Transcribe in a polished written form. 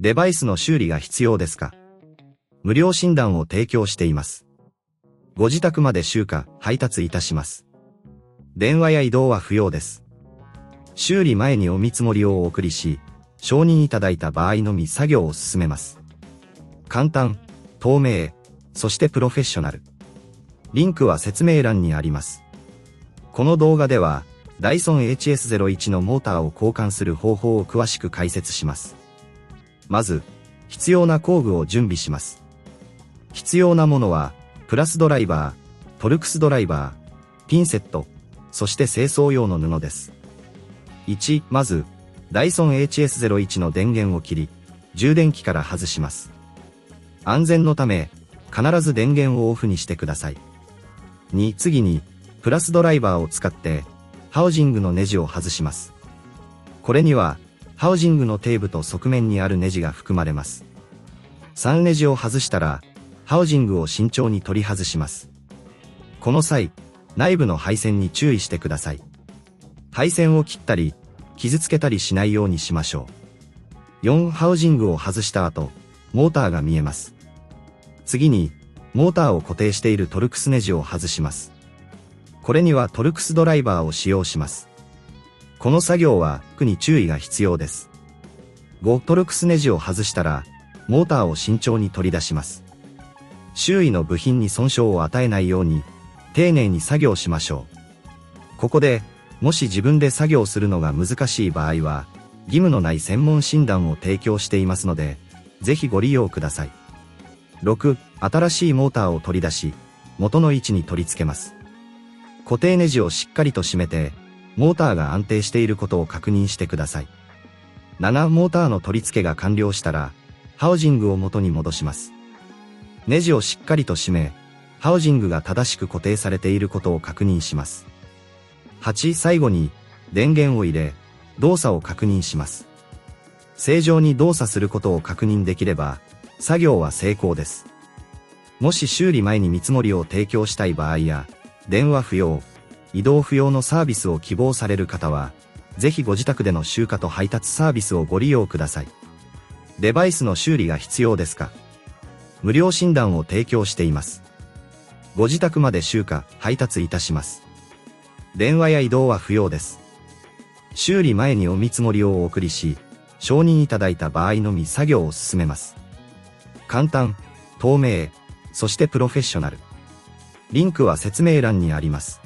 デバイスの修理が必要ですか？無料診断を提供しています。ご自宅まで集荷、配達いたします。電話や移動は不要です。修理前にお見積もりをお送りし、承認いただいた場合のみ作業を進めます。簡単、透明、そしてプロフェッショナル。リンクは説明欄にあります。この動画では、Dyson HS01 のモーターを交換する方法を詳しく解説します。まず、必要な工具を準備します。必要なものは、プラスドライバー、トルクスドライバー、ピンセット、そして清掃用の布です。1、まず、Dyson HS01 の電源を切り、充電器から外します。安全のため、必ず電源をオフにしてください。2、次に、プラスドライバーを使って、ハウジングのネジを外します。これには、ハウジングの底部と側面にあるネジが含まれます。3、ネジを外したら、ハウジングを慎重に取り外します。この際、内部の配線に注意してください。配線を切ったり、傷つけたりしないようにしましょう。4、ハウジングを外した後、モーターが見えます。次に、モーターを固定しているトルクスネジを外します。これにはトルクスドライバーを使用します。この作業は、特に注意が必要です。5、トルクスネジを外したら、モーターを慎重に取り出します。周囲の部品に損傷を与えないように、丁寧に作業しましょう。ここで、もし自分で作業するのが難しい場合は、義務のない専門診断を提供していますので、ぜひご利用ください。6、新しいモーターを取り出し、元の位置に取り付けます。固定ネジをしっかりと締めて、モーターが安定していることを確認してください。7、モーターの取り付けが完了したら、ハウジングを元に戻します。ネジをしっかりと締め、ハウジングが正しく固定されていることを確認します。8、最後に、電源を入れ、動作を確認します。正常に動作することを確認できれば、作業は成功です。もし修理前に見積もりを提供したい場合や、電話不要、移動不要のサービスを希望される方は、ぜひご自宅での集荷と配達サービスをご利用ください。デバイスの修理が必要ですか？無料診断を提供しています。ご自宅まで集荷、配達いたします。電話や移動は不要です。修理前にお見積もりをお送りし、承認いただいた場合のみ作業を進めます。簡単、透明、そしてプロフェッショナル。リンクは説明欄にあります。